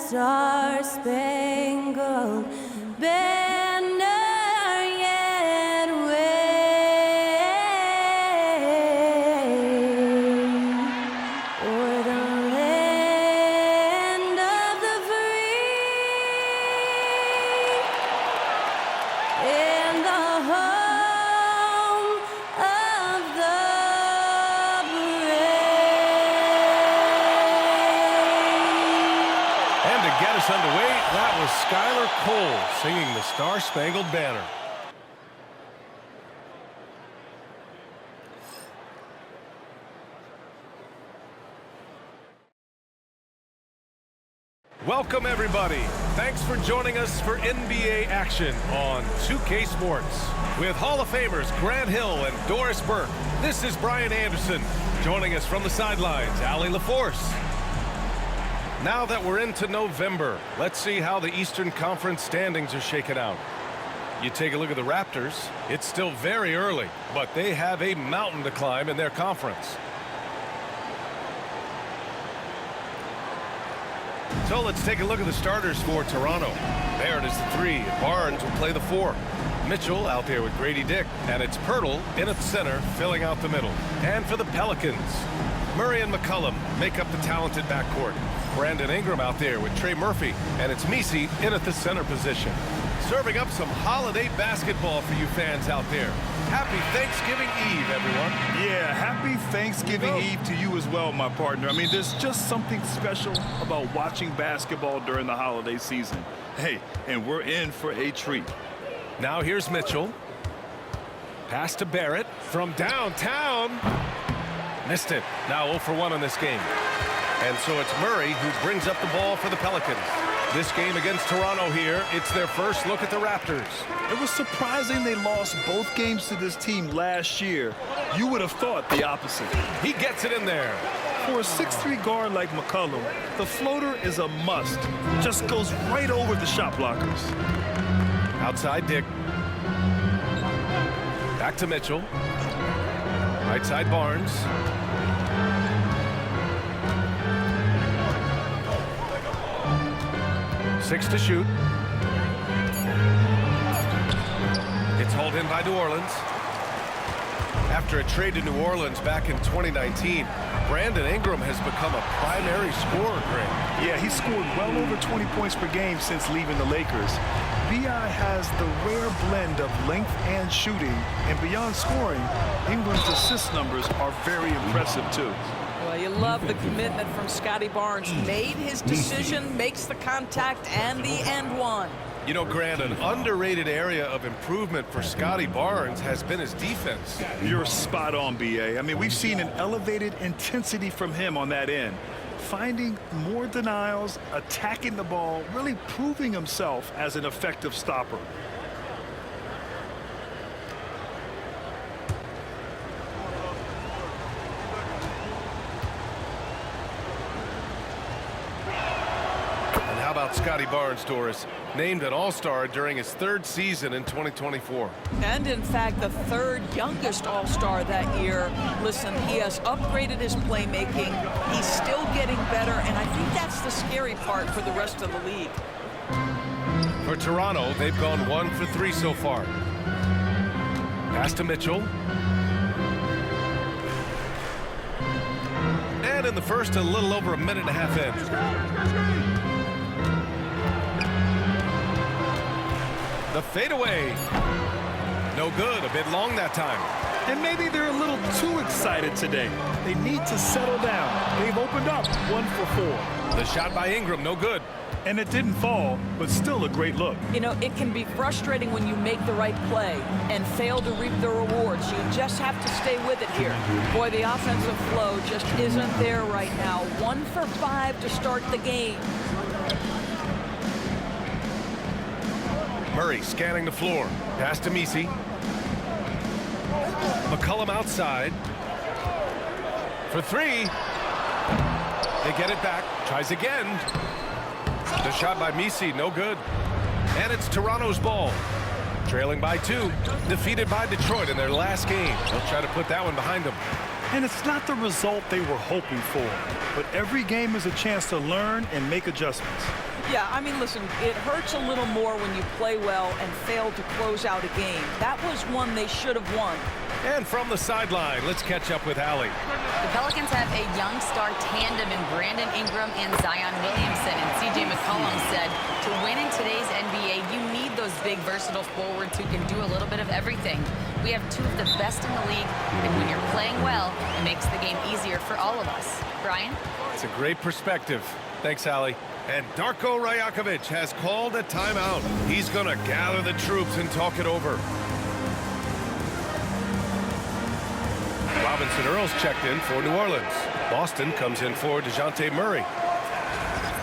star-spangled banner yet wave o'er the land of the free and the home of the brave. And to get us underway, that was Skylar Cole singing the Star-Spangled Banner. Welcome, everybody. Thanks for joining us for NBA action on 2K Sports. With Hall of Famers Grant Hill and Doris Burke, this is Brian Anderson. Joining us from the sidelines, Allie LaForce. Now that we're into November, let's see how the Eastern Conference standings are shaken out. You take a look at the Raptors, it's still very early, but they have a mountain to climb in their conference. So let's take a look at the starters for Toronto. Barrett is the 3, Barnes will play the 4. Mitchell out there with Grady Dick, and it's Pirtle in at the center, filling out the middle. And for the Pelicans, Murray and McCollum make up the talented backcourt. Brandon Ingram out there with Trey Murphy, and it's Messi in at the center position. Serving up some holiday basketball for you fans out there. Happy Thanksgiving Eve, everyone. Yeah, happy Thanksgiving Eve to you as well, my partner. I mean, there's just something special about watching basketball during the holiday season. Hey, and we're in for a treat. Now here's Mitchell. Pass to Barrett from downtown. Missed it. Now 0 for 1 in this game. And so it's Murray who brings up the ball for the Pelicans. This game against Toronto here, it's their first look at the Raptors. It was surprising they lost both games to this team last year. You would have thought the opposite. He gets it in there. For a 6'3" guard like McCollum, the floater is a must. Just goes right over the shot blockers. Outside Dick. Back to Mitchell. Right side Barnes. Six to shoot. It's hauled in by New Orleans. After a trade to New Orleans back in 2019, Brandon Ingram has become a primary scorer, Greg. Yeah, he's scored well over 20 points per game since leaving the Lakers. B.I. has the rare blend of length and shooting, and beyond scoring, Ingram's assist numbers are very impressive, too. Well, you love the commitment from Scotty Barnes. Made his decision, makes the contact, and the and one. You know, Grant, an underrated area of improvement for Scotty Barnes has been his defense. You're spot on, B.A. I mean, we've seen an elevated intensity from him on that end. Finding more denials, attacking the ball, really proving himself as an effective stopper. How about Scotty Barnes, Doris? Named an All-Star during his 3rd season in 2024. And in fact, the 3rd youngest All-Star that year. Listen, he has upgraded his playmaking. He's still getting better, and I think that's the scary part for the rest of the league. For Toronto, they've gone 1 for 3 so far. Pass to Mitchell. And in the first, a little over a minute and a half in. The fadeaway. No good. A bit long that time. And maybe they're a little too excited today. They need to settle down. They've opened up 1 for 4. The shot by Ingram, no good. And it didn't fall, but still a great look. You know, it can be frustrating when you make the right play and fail to reap the rewards. You just have to stay with it here. Boy, the offensive flow just isn't there right now. 1 for 5 to start the game. Murray scanning the floor. Pass to Messi. McCollum outside. For 3. They get it back. Tries again. The shot by Messi, no good. And it's Toronto's ball. Trailing by 2. Defeated by Detroit in their last game. They'll try to put that one behind them. And it's not the result they were hoping for. But every game is a chance to learn and make adjustments. Yeah, I mean, listen, it hurts a little more when you play well and fail to close out a game. That was one they should have won. And from the sideline, let's catch up with Allie. The Pelicans have a young star tandem in Brandon Ingram and Zion Williamson. And C.J. McCollum said, to win in today's NBA, you need those big, versatile forwards who can do a little bit of everything. We have two of the best in the league, and when you're playing well, it makes the game easier for all of us. Brian? It's a great perspective. Thanks, Allie. And Darko Rajakovic has called a timeout. He's going to gather the troops and talk it over. Robinson Earl's checked in for New Orleans. Boston comes in for DeJounte Murray.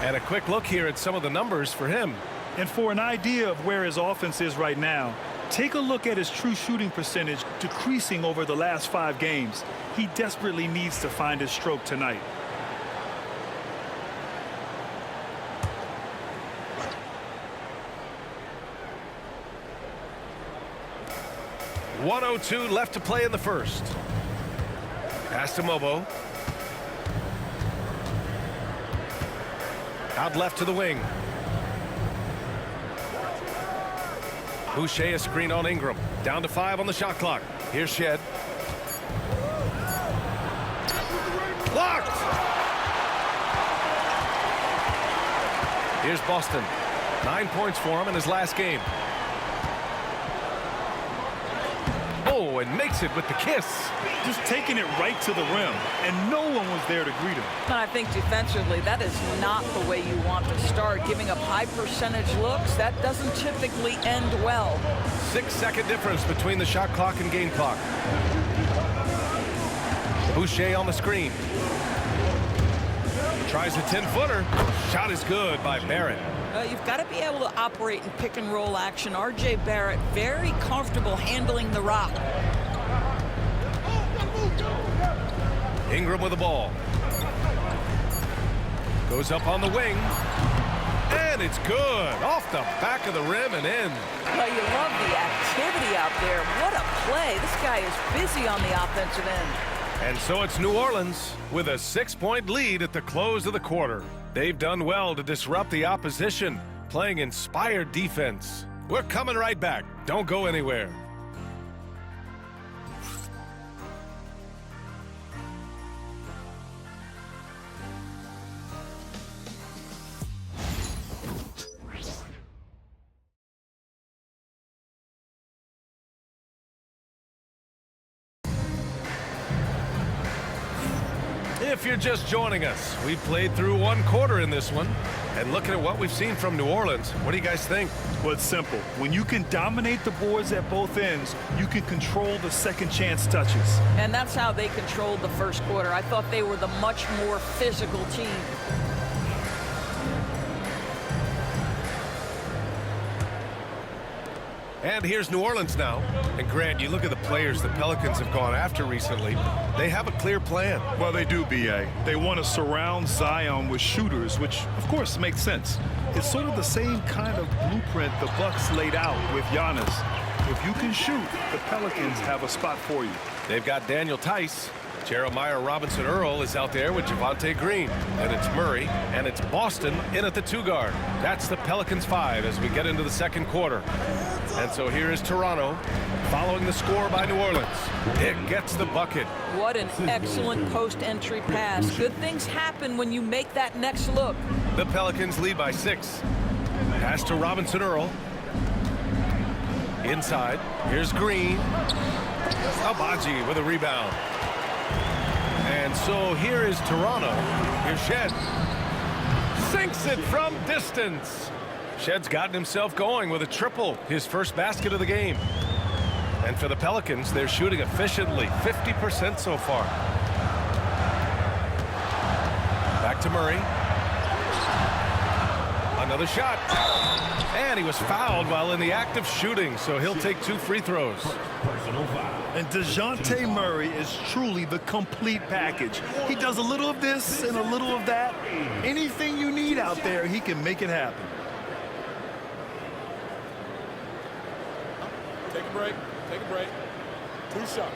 And a quick look here at some of the numbers for him. And for an idea of where his offense is right now, take a look at his true shooting percentage decreasing over the last 5 games. He desperately needs to find his stroke tonight. .102 left to play in the first. Pass to Mobo. Out left to the wing. Boucher a screen on Ingram. Down to 5 on the shot clock. Here's Shed. Blocked! Here's Boston. 9 points for him in his last game. Oh, and makes it with the kiss. Just taking it right to the rim, and no one was there to greet him. And I think defensively, that is not the way you want to start. Giving up high percentage looks, that doesn't typically end well. 6-second difference between the shot clock and game clock. Boucher on the screen. Tries a 10-footer. Shot is good by Barrett. You've got to be able to operate in pick and roll action. R.J. Barrett very comfortable handling the rock. Ingram with the ball. Goes up on the wing. And it's good. Off the back of the rim and in. Well, you love the activity out there. What a play. This guy is busy on the offensive end. And so it's New Orleans with a 6-point lead at the close of the quarter. They've done well to disrupt the opposition, playing inspired defense. We're coming right back. Don't go anywhere. If you're just joining us, we played through 1 quarter in this one. And looking at what we've seen from New Orleans, what do you guys think? Well, it's simple. When you can dominate the boards at both ends, you can control the second chance touches. And that's how they controlled the first quarter. I thought they were the much more physical team. And here's New Orleans now. And Grant, you look at the players the Pelicans have gone after recently. They have a clear plan. Well, they do, B.A. They want to surround Zion with shooters, which, of course, makes sense. It's sort of the same kind of blueprint the Bucks laid out with Giannis. If you can shoot, the Pelicans have a spot for you. They've got Daniel Tice. Jeremiah Robinson Earl is out there with Javonte Green. And it's Murray, and it's Boston in at the 2 guard. That's the Pelicans 5 as we get into the second quarter. And so here is Toronto following the score by New Orleans. It gets the bucket. What an excellent post-entry pass. Good things happen when you make that next look. The Pelicans lead by 6. Pass to Robinson Earl. Inside. Here's Green. Abaji with a rebound. And so here is Toronto. Here's Shed. Sinks it from distance. Shed's gotten himself going with a triple, his first basket of the game. And for the Pelicans, they're shooting efficiently, 50% so far. Back to Murray. Another shot. And he was fouled while in the act of shooting, so he'll take 2 free throws. And DeJounte Murray is truly the complete package. He does a little of this and a little of that. Anything you need out there, he can make it happen. Take a break. Take a break. 2 shots.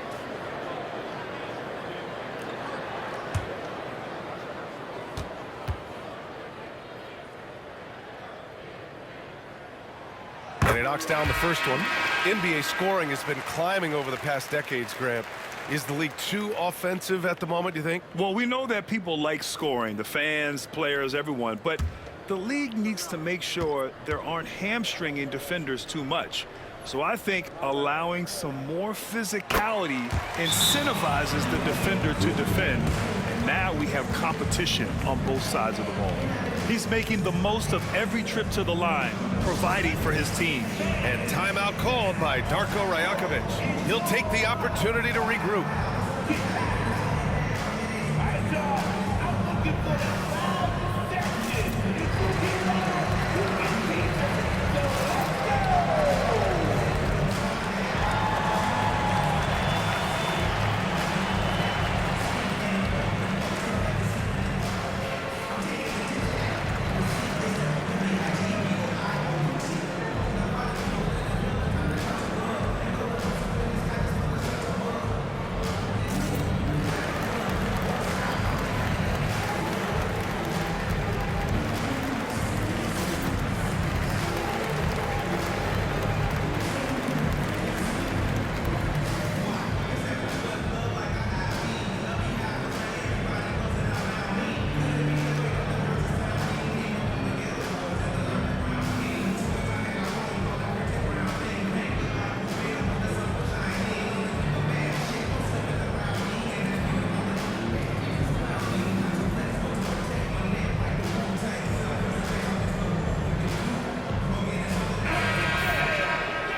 He knocks down the first one. NBA scoring has been climbing over the past decades, Grant. Is the league too offensive at the moment, do you think? Well, we know that people like scoring, the fans, players, everyone, but the league needs to make sure there aren't hamstringing defenders too much. So I think allowing some more physicality incentivizes the defender to defend. And now we have competition on both sides of the ball. He's making the most of every trip to the line, providing for his team. And timeout called by Darko Rajakovic. He'll take the opportunity to regroup.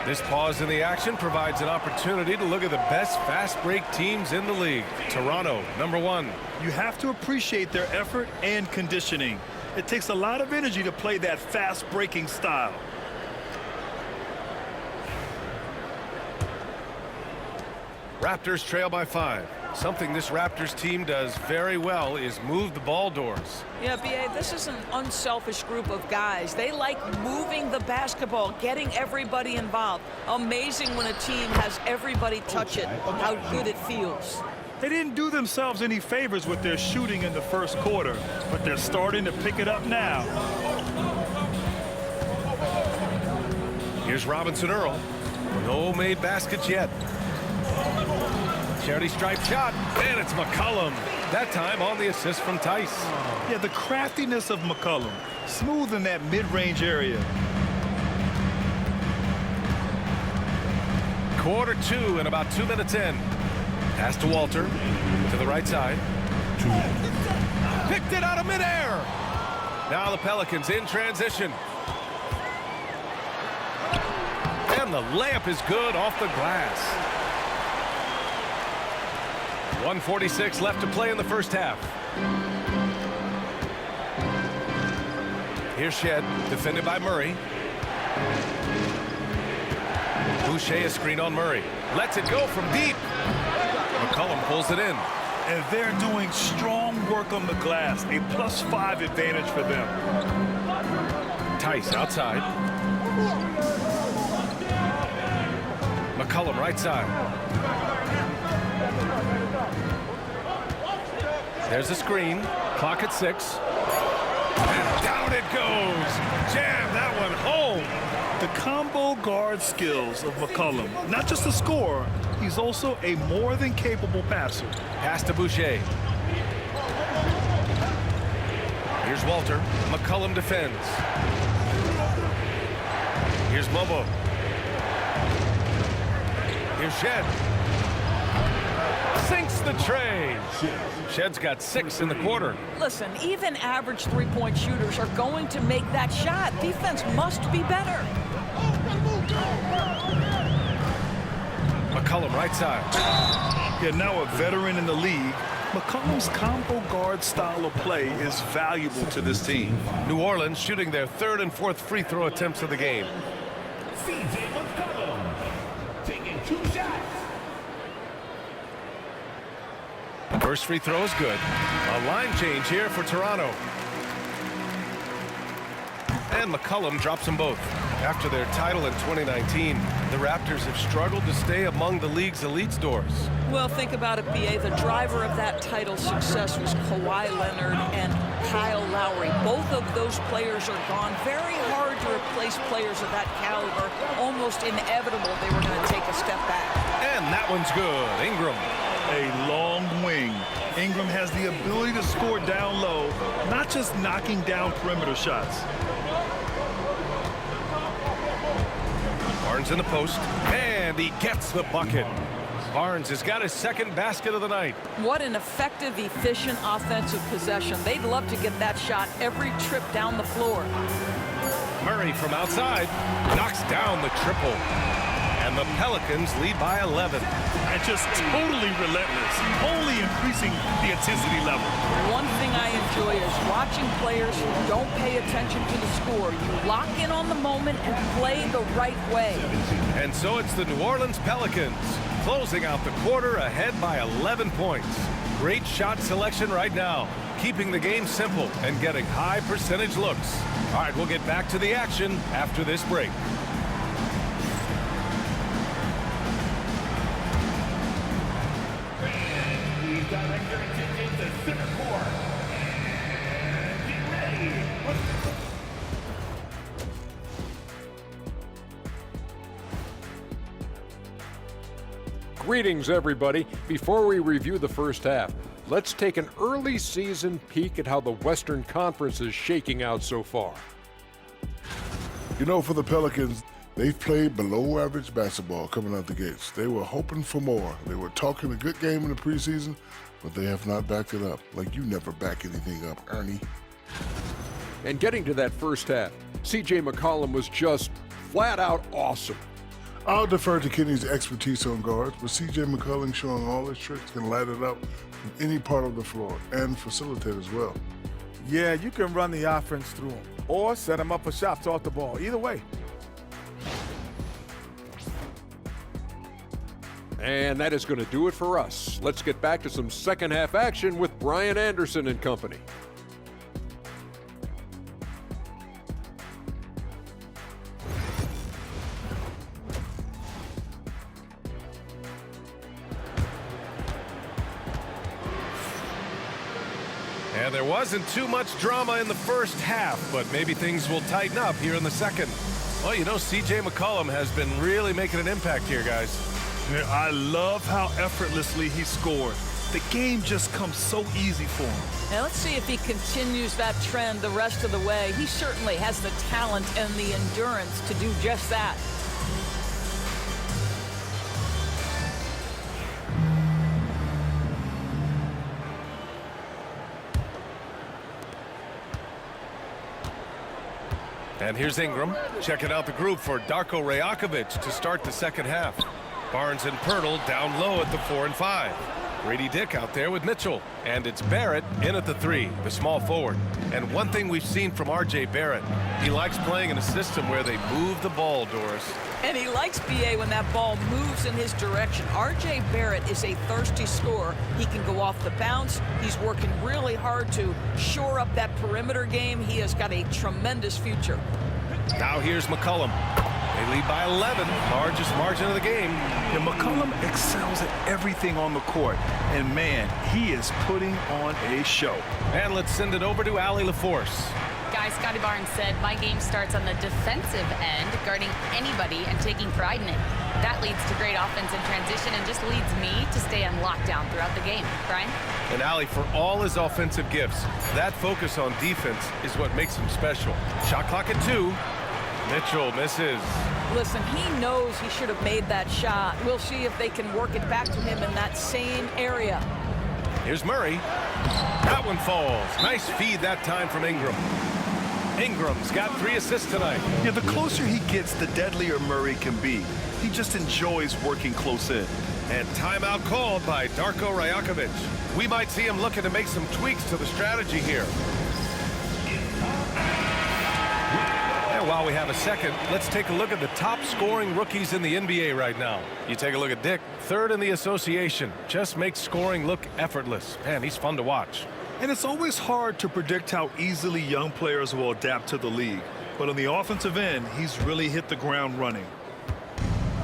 This pause in the action provides an opportunity to look at the best fast break teams in the league. Toronto, #1. You have to appreciate their effort and conditioning. It takes a lot of energy to play that fast breaking style. Raptors trail by 5. Something this Raptors team does very well is move the ball doors. Yeah, B.A., this is an unselfish group of guys. They like moving the basketball, getting everybody involved. Amazing when a team has everybody touch it, how good it feels. They didn't do themselves any favors with their shooting in the first quarter, but they're starting to pick it up now. Here's Robinson Earl. No made baskets yet. Charity stripe shot, and it's McCollum. That time on the assist from Tice. Yeah, the craftiness of McCollum. Smooth in that mid-range area. Quarter 2 and about 2 minutes in. Pass to Walter, to the right side. Picked it out of midair. Now the Pelicans in transition. And the layup is good off the glass. 1:46 left to play in the first half. Here's Shed, defended by Murray. Boucher is screened on Murray. Lets it go from deep. McCollum pulls it in. And they're doing strong work on the glass. A +5 advantage for them. Tice outside. McCollum right side. There's a screen. Clock at 6. And down it goes. Jam that one home. The combo guard skills of McCollum. Not just a scorer, he's also a more than capable passer. Pass to Boucher. Here's Walter. McCollum defends. Here's Mobo. Here's Shed. Sinks the tray. Shed's got 6 in the quarter. Listen, even average three-point shooters are going to make that shot. Defense must be better. McCollum right side. Yeah, now a veteran in the league, McCollum's combo guard style of play is valuable to this team. New Orleans shooting their 3rd and 4th free throw attempts of the game. CJ McCollum taking 2 shots. First free throw is good. A line change here for Toronto. And McCollum drops them both. After their title in 2019, the Raptors have struggled to stay among the league's elite scores. Well, think about it, B.A. The driver of that title success was Kawhi Leonard, and Kyle Lowry. Both of those players are gone. Very hard to replace players of that caliber. Almost inevitable they were going to take a step back. And that one's good. Ingram. A long wing. Ingram has the ability to score down low, not just knocking down perimeter shots. Barnes in the post, and he gets the bucket. Barnes has got his second basket of the night. What an effective, efficient offensive possession. They'd love to get that shot every trip down the floor. Murray from outside knocks down the triple. And the Pelicans lead by 11. And just totally relentless, only increasing the intensity level. One thing I enjoy is watching players who don't pay attention to the score. You lock in on the moment and play the right way. And so it's the New Orleans Pelicans closing out the quarter ahead by 11 points. Great shot selection right now, keeping the game simple and getting high percentage looks. All right, we'll get back to the action after this break. Direct your attention to center court. And get ready. Greetings, everybody. Before we review the first half, let's take an early season peek at how the Western Conference is shaking out so far. You know, for the Pelicans, they've played below average basketball coming out the gates. They were hoping for more. They were talking a good game in the preseason, but they have not backed it up. Like you never back anything up, Ernie. And getting to that first half, C.J. McCollum was just flat out awesome. I'll defer to Kenny's expertise on guards, but C.J. McCollum showing all his tricks can light it up from any part of the floor and facilitate as well. Yeah, you can run the offense through him or set him up for shots off the ball. Either way. And that is going to do it for us. Let's get back to some second half action with Brian Anderson and company. And there wasn't too much drama in the first half, but maybe things will tighten up here in the second. Well, you know, C.J. McCollum has been really making an impact here, guys. Yeah, I love how effortlessly he scored. The game just comes so easy for him. Now let's see if he continues that trend the rest of the way. He certainly has the talent and the endurance to do just that. And here's Ingram checking out the group for Darko Rajakovic to start the second half. Barnes and Pirtle down low at the 4 and 5. Grady Dick out there with Mitchell. And it's Barrett in at the 3, the small forward. And one thing we've seen from R.J. Barrett, he likes playing in a system where they move the ball, Doris. And he likes B.A. when that ball moves in his direction. R.J. Barrett is a thirsty scorer. He can go off the bounce. He's working really hard to shore up that perimeter game. He has got a tremendous future. Now here's McCollum. They lead by 11, largest margin of the game. And McCollum excels at everything on the court. And man, he is putting on a show. And let's send it over to Allie LaForce. Guys, Scotty Barnes said, my game starts on the defensive end, guarding anybody and taking pride in it. That leads to great offense in transition and just leads me to stay on lockdown throughout the game. Brian? And Allie, for all his offensive gifts, that focus on defense is what makes him special. Shot clock at 2. Mitchell misses. Listen, he knows he should have made that shot. We'll see if they can work it back to him in that same area. Here's Murray. That one falls. Nice feed that time from Ingram. Ingram's got 3 assists tonight. Yeah, the closer he gets, the deadlier Murray can be. He just enjoys working close in. And timeout called by Darko Rajakovic. We might see him looking to make some tweaks to the strategy here. And while we have a second, let's take a look at the top scoring rookies in the NBA right now. You take a look at Dick, 3rd in the association. Just makes scoring look effortless. Man, he's fun to watch. And it's always hard to predict how easily young players will adapt to the league. But on the offensive end, he's really hit the ground running.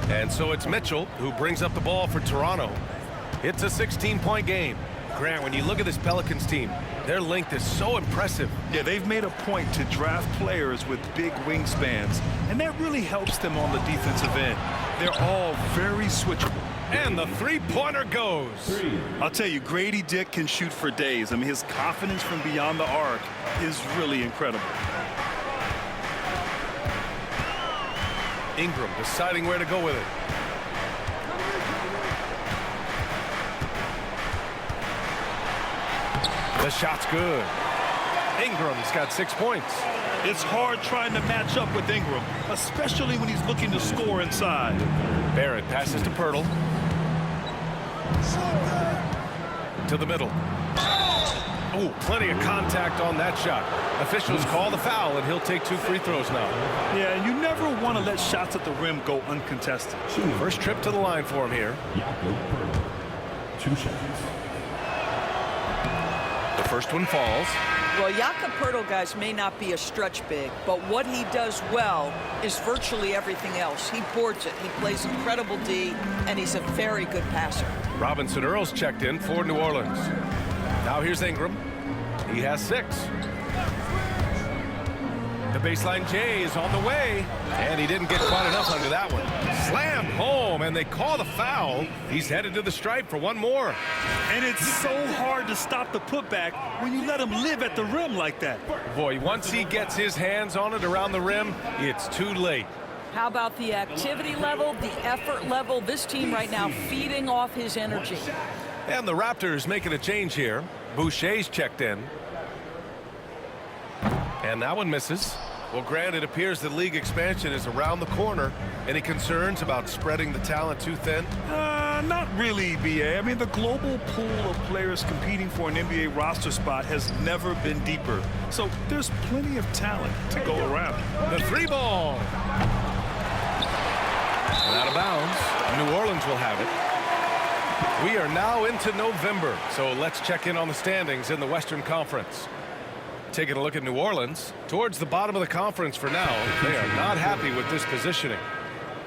And so it's Mitchell who brings up the ball for Toronto. It's a 16-point game. Grant, when you look at this Pelicans team, Their length is so impressive. Yeah, they've made a point to draft players with big wingspans, and that really helps them on the defensive end. They're all very switchable. And the three-pointer goes. I'll tell you, Grady Dick can shoot for days. I mean, his confidence from beyond the arc is really incredible. Ingram deciding where to go with it. The shot's good. Ingram's got 6 points. It's hard trying to match up with Ingram, especially when he's looking to score inside. Barrett passes to Pirtle. To the middle. Oh, plenty of contact on that shot. Officials call the foul, and he'll take 2 free throws now. Yeah, and you never want to let shots at the rim go uncontested. First trip to the line for him here. 2 shots. The first one falls. Well, Jakob Poeltl, guys, may not be a stretch big, but what he does well is virtually everything else. He boards it, he plays incredible D, and he's a very good passer. Robinson Earls checked in for New Orleans. Now here's Ingram. He has 6. The baseline J is on the way, and he didn't get quite enough under that one. Slammed home, and they call the foul. He's headed to the stripe for one more. And it's so hard to stop the putback when you let him live at the rim like that. Boy, once he gets his hands on it around the rim, it's too late. How about the activity level, the effort level? This team right now feeding off his energy. And the Raptors making a change here. Boucher's checked in. And that one misses. Well, Grant, it appears that league expansion is around the corner. Any concerns about spreading the talent too thin? Not really, BA. I mean, the global pool of players competing for an NBA roster spot has never been deeper. So there's plenty of talent to go around. The 3-ball. And out of bounds. New Orleans will have it. We are now into November, so let's check in on the standings in the Western Conference. Taking a look at New Orleans, towards the bottom of the conference for now. They are not happy with this positioning.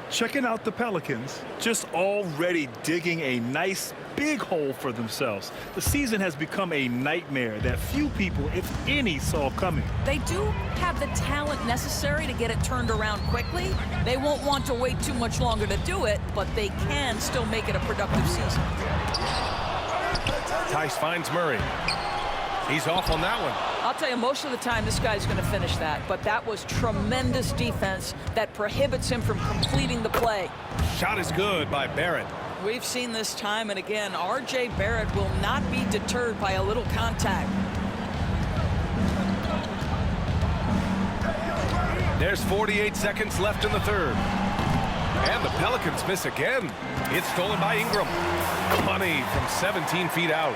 Checking out the Pelicans, just already digging a nice big hole for themselves. The season has become a nightmare that few people, if any, saw coming. They do have the talent necessary to get it turned around quickly. They won't want to wait too much longer to do it, but they can still make it a productive season. Tice finds Murray. He's off on that one. I'll tell you, most of the time this guy's going to finish that, but that was tremendous defense that prohibits him from completing the play. Shot is good by Barrett. We've seen this time and again. R.J. Barrett will not be deterred by a little contact. There's 48 seconds left in the third. And the Pelicans miss again. It's stolen by Ingram. Money from 17 feet out.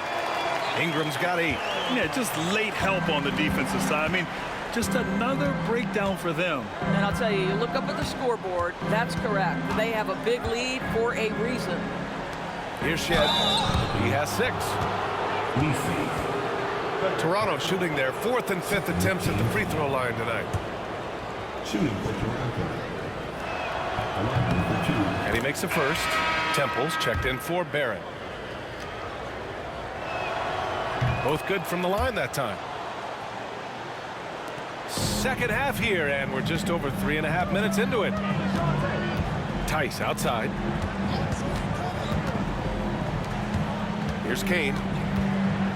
Ingram's got 8. Yeah, just late help on the defensive side. I mean, just another breakdown for them. And I'll tell you, you look up at the scoreboard, that's correct. They have a big lead for a reason. Here's Shed. He has 6. Toronto shooting their 4th and 5th attempts at the free throw line tonight. Shooting for Toronto. And he makes a first. Temple's checked in for Barrett. Both good from the line that time. Second half here, and we're just over 3.5 minutes into it. Tice outside. Here's Kane.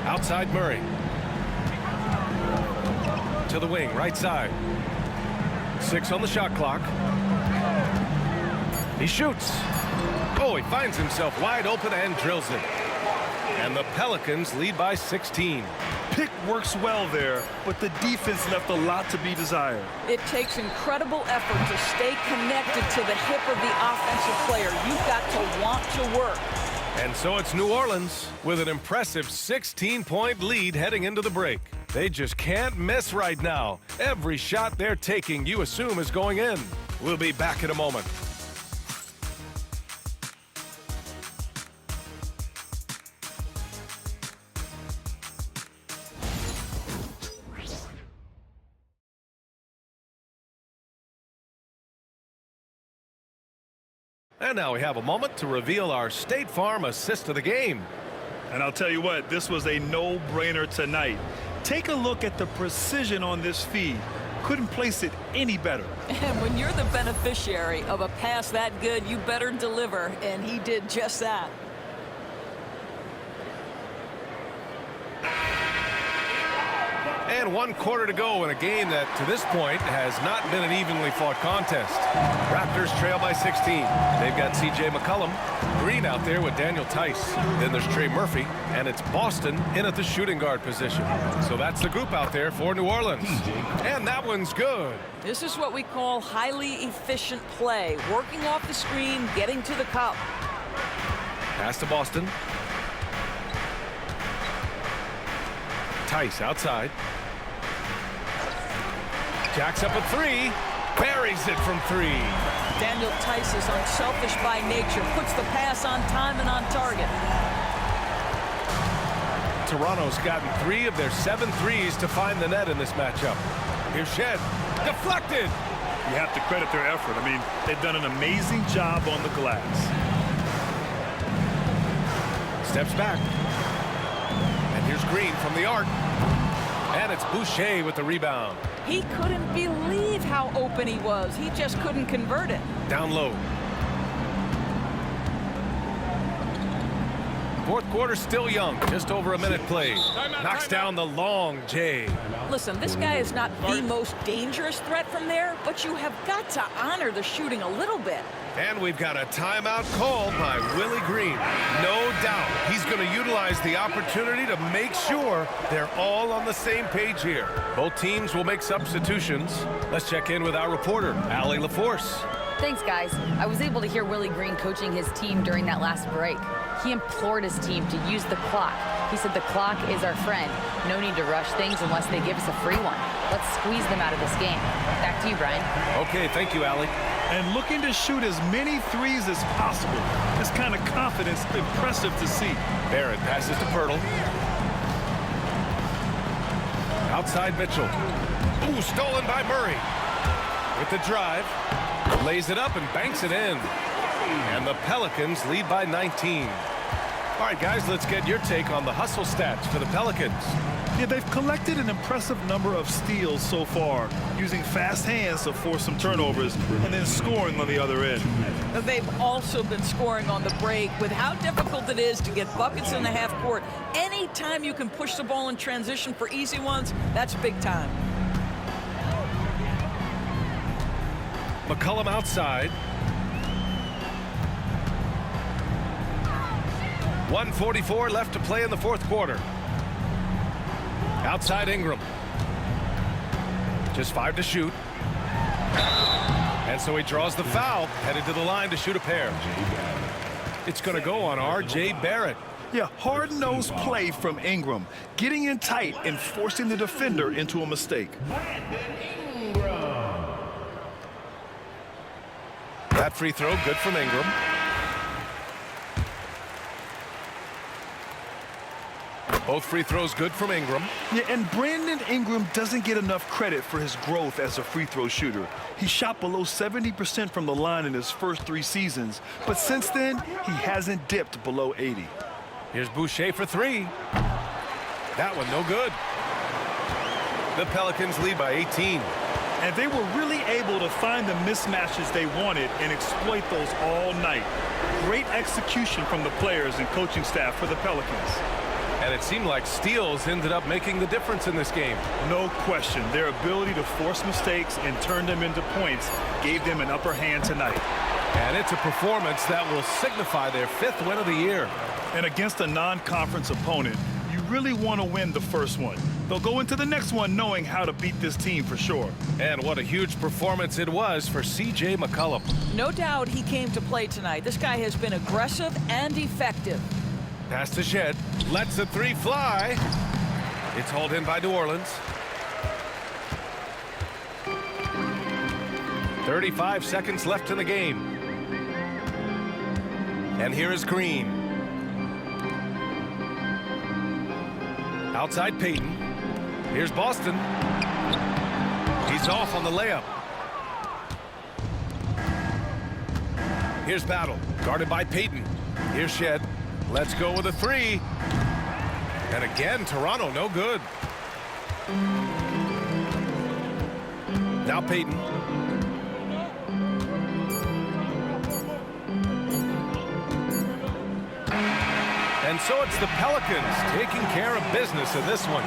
Outside Murray. To the wing, right side. 6 on the shot clock. He shoots. Oh, he finds himself wide open and drills it. And the Pelicans lead by 16. Pick works well there, but the defense left a lot to be desired. It takes incredible effort to stay connected to the hip of the offensive player. You've got to want to work. And so it's New Orleans with an impressive 16-point lead heading into the break. They just can't miss right now. Every shot they're taking, you assume, is going in. We'll be back in a moment. And now we have a moment to reveal our State Farm assist of the game. And I'll tell you what, this was a no-brainer tonight. Take a look at the precision on this feed. Couldn't place it any better. And when you're the beneficiary of a pass that good, you better deliver, and he did just that. And 1 quarter to go in a game that, to this point, has not been an evenly fought contest. Raptors trail by 16. They've got C.J. McCollum, Green out there with Daniel Tice. Then there's Trey Murphy, and it's Boston in at the shooting guard position. So that's the group out there for New Orleans. And that one's good. This is what we call highly efficient play. Working off the screen, getting to the cup. Pass to Boston. Tice outside. Jacks up a 3. Buries it from 3. Daniel Tice is unselfish by nature. Puts the pass on time and on target. Toronto's gotten 3 of their 7 threes to find the net in this matchup. Here's Shed. Deflected. You have to credit their effort. I mean, they've done an amazing job on the glass. Steps back. And here's Green from the arc. And it's Boucher with the rebound. He couldn't believe how open he was. He just couldn't convert it. Down low. Fourth quarter still young. Just over a minute played. Knocks down the long J. Listen, this guy is not the most dangerous threat from there, but you have got to honor the shooting a little bit. And we've got a timeout called by Willie Green. No doubt he's going to utilize the opportunity to make sure they're all on the same page here. Both teams will make substitutions. Let's check in with our reporter, Allie LaForce. Thanks, guys. I was able to hear Willie Green coaching his team during that last break. He implored his team to use the clock. He said the clock is our friend. No need to rush things unless they give us a free one. Let's squeeze them out of this game. Back to you, Brian. Okay, thank you, Allie. And looking to shoot as many threes as possible. This kind of confidence, impressive to see. Barrett passes to Pirtle. Outside Mitchell. Ooh, stolen by Murray. With the drive. Lays it up and banks it in. And the Pelicans lead by 19. All right, guys, let's get your take on the hustle stats for the Pelicans. Yeah, they've collected an impressive number of steals so far, using fast hands to force some turnovers and then scoring on the other end. They've also been scoring on the break. With how difficult it is to get buckets in the half court, anytime you can push the ball in transition for easy ones, that's big time. McCollum outside. 1:44 left to play in the fourth quarter. Outside Ingram. Just 5 to shoot. And so he draws the foul, headed to the line to shoot a pair. It's going to go on R.J. Barrett. Yeah, hard-nosed play from Ingram, getting in tight and forcing the defender into a mistake. That free throw, good from Ingram. Both free throws good from Ingram. Yeah, and Brandon Ingram doesn't get enough credit for his growth as a free throw shooter. He shot below 70% from the line in his first 3 seasons, but since then, he hasn't dipped below 80. Here's Boucher for 3. That one no good. The Pelicans lead by 18. And they were really able to find the mismatches they wanted and exploit those all night. Great execution from the players and coaching staff for the Pelicans. And it seemed like steals ended up making the difference in this game. No question. Their ability to force mistakes and turn them into points gave them an upper hand tonight. And it's a performance that will signify their 5th win of the year. And against a non-conference opponent, you really want to win the first one. They'll go into the next one knowing how to beat this team for sure. And what a huge performance it was for C.J. McCollum. No doubt he came to play tonight. This guy has been aggressive and effective. Pass to Shed. Lets the 3 fly. It's hauled in by New Orleans. 35 seconds left in the game. And here is Green. Outside Payton. Here's Boston. He's off on the layup. Here's Battle. Guarded by Payton. Here's Shed. Let's go with a 3. And again, Toronto no good. Now Peyton. And so it's the Pelicans taking care of business in this one.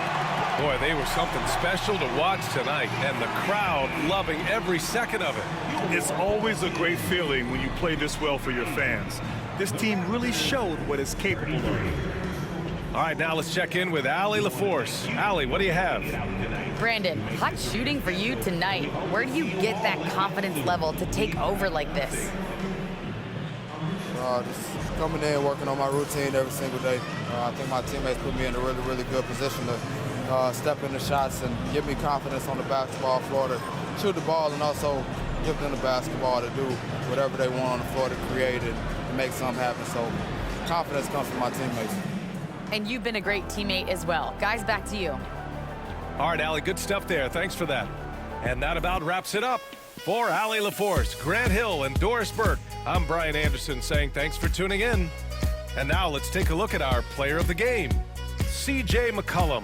Boy, they were something special to watch tonight, and the crowd loving every second of it. It's always a great feeling when you play this well for your fans. This team really showed what it's capable of. All right, now let's check in with Allie LaForce. Allie, what do you have? Brandon, hot shooting for you tonight. Where do you get that confidence level to take over like this? Just coming in, working on my routine every single day. I think my teammates put me in a really, really good position to step in the shots and give me confidence on the basketball floor to shoot the ball, and also give them the basketball to do whatever they want on the floor to create it and make something happen. So confidence comes from my teammates. And you've been a great teammate as well. Guys, back to you. All right, Allie, good stuff there. Thanks for that. And that about wraps it up. For Allie LaForce, Grant Hill, and Doris Burke, I'm Brian Anderson saying thanks for tuning in. And now let's take a look at our player of the game, C.J. McCollum.